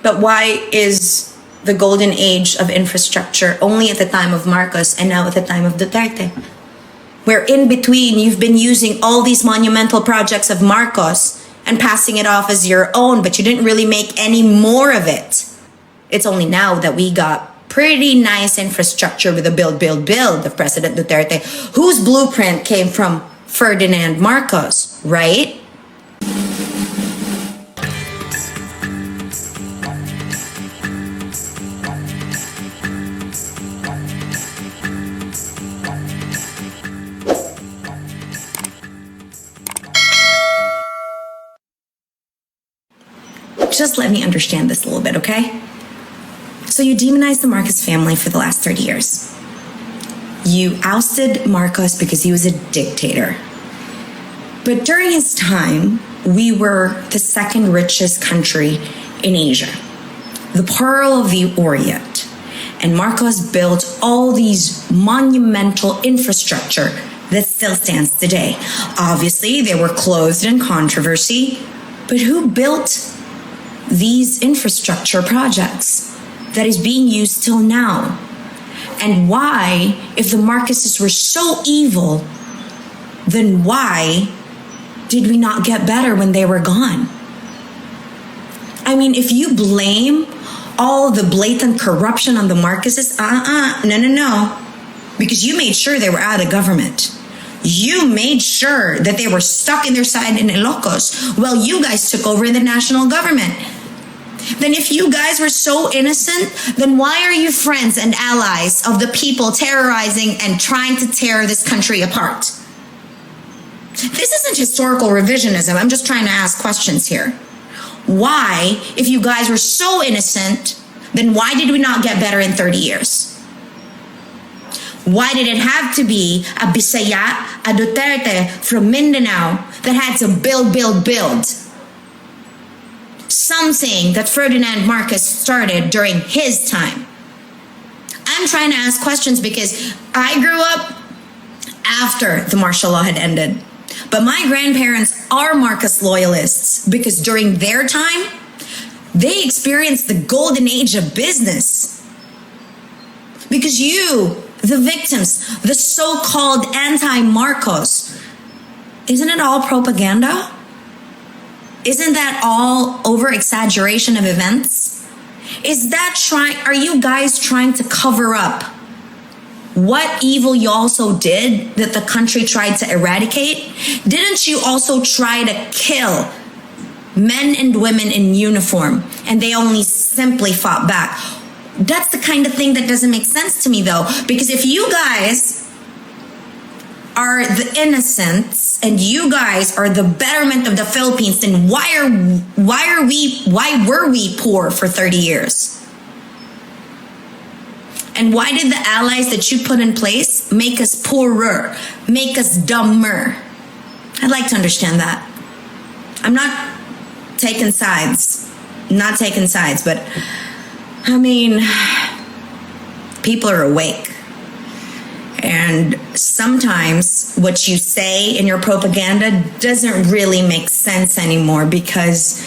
But why is the golden age of infrastructure only at the time of Marcos and now at the time of Duterte? Where in between, you've been using all these monumental projects of Marcos and passing it off as your own, but you didn't really make any more of it. It's only now that we got pretty nice infrastructure with the build of President Duterte, whose blueprint came from Ferdinand Marcos, right? Just let me understand this a little bit, okay? So you demonized the Marcos family for the last 30 years. You ousted Marcos because he was a dictator. But during his time, we were the second richest country in Asia, the Pearl of the Orient. And Marcos built all these monumental infrastructure that still stands today. Obviously, they were clothed in controversy, but who built these infrastructure projects that is being used till now? And why, if the Marcoses were so evil, then why did we not get better when they were gone? I mean, if you blame all the blatant corruption on the Marcoses, no. Because you made sure they were out of government. You made sure that they were stuck in their side in Ilocos while you guys took over the national government. Then if you guys were so innocent, then why are you friends and allies of the people terrorizing and trying to tear this country apart? This isn't historical revisionism. I'm just trying to ask questions here. Why, if you guys were so innocent, then why did we not get better in 30 years? Why did it have to be a Bisaya, a Duterte from Mindanao that had to build? Something that Ferdinand Marcos started during his time. I'm trying to ask questions because I grew up after the martial law had ended. But my grandparents are Marcos loyalists because during their time, they experienced the golden age of business. Because you, the victims, the so-called anti-Marcos, isn't it all propaganda? Isn't that all over-exaggeration of events? Are you guys trying to cover up what evil you also did that the country tried to eradicate? Didn't you also try to kill men and women in uniform and they only simply fought back? That's the kind of thing that doesn't make sense to me though, because if you guys are the innocents and you guys are the betterment of the Philippines, then why were we poor for 30 years? And why did the allies that you put in place make us poorer, make us dumber? I'd like to understand that. I'm not taking sides, but I mean, people are awake. And sometimes what you say in your propaganda doesn't really make sense anymore because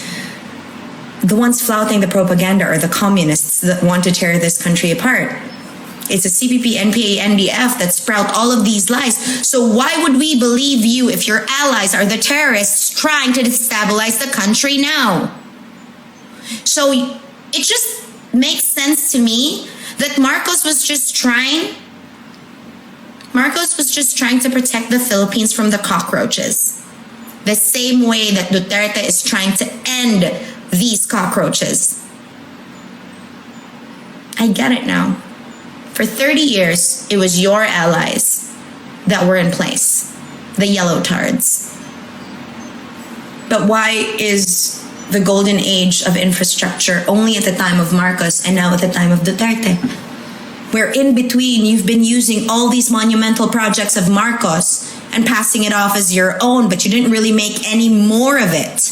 the ones flouting the propaganda are the communists that want to tear this country apart. It's the CPP, NPA, NDF that sprout all of these lies. So why would we believe you if your allies are the terrorists trying to destabilize the country now? So it just makes sense to me that Marcos was just trying to protect the Philippines from the cockroaches. The same way that Duterte is trying to end these cockroaches. I get it now. For 30 years, it was your allies that were in place, the yellow tards. But why is the golden age of infrastructure only at the time of Marcos and now at the time of Duterte? Where in between, you've been using all these monumental projects of Marcos and passing it off as your own, but you didn't really make any more of it.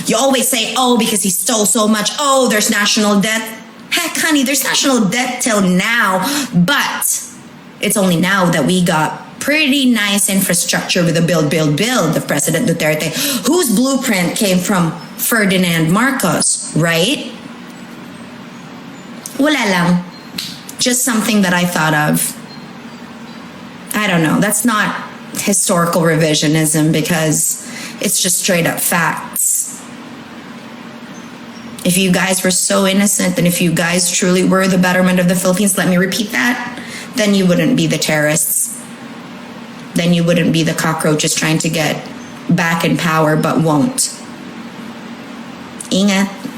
You always say, oh, because he stole so much. Oh, there's national debt. Heck, honey, there's national debt till now, but it's only now that we got pretty nice infrastructure with the build of President Duterte, whose blueprint came from Ferdinand Marcos, right? Wala lang. Just something that I thought of. I don't know. That's not historical revisionism because it's just straight up facts. If you guys were so innocent and if you guys truly were the betterment of the Philippines, let me repeat that, then you wouldn't be the terrorists. Then you wouldn't be the cockroaches trying to get back in power but won't. Ingat.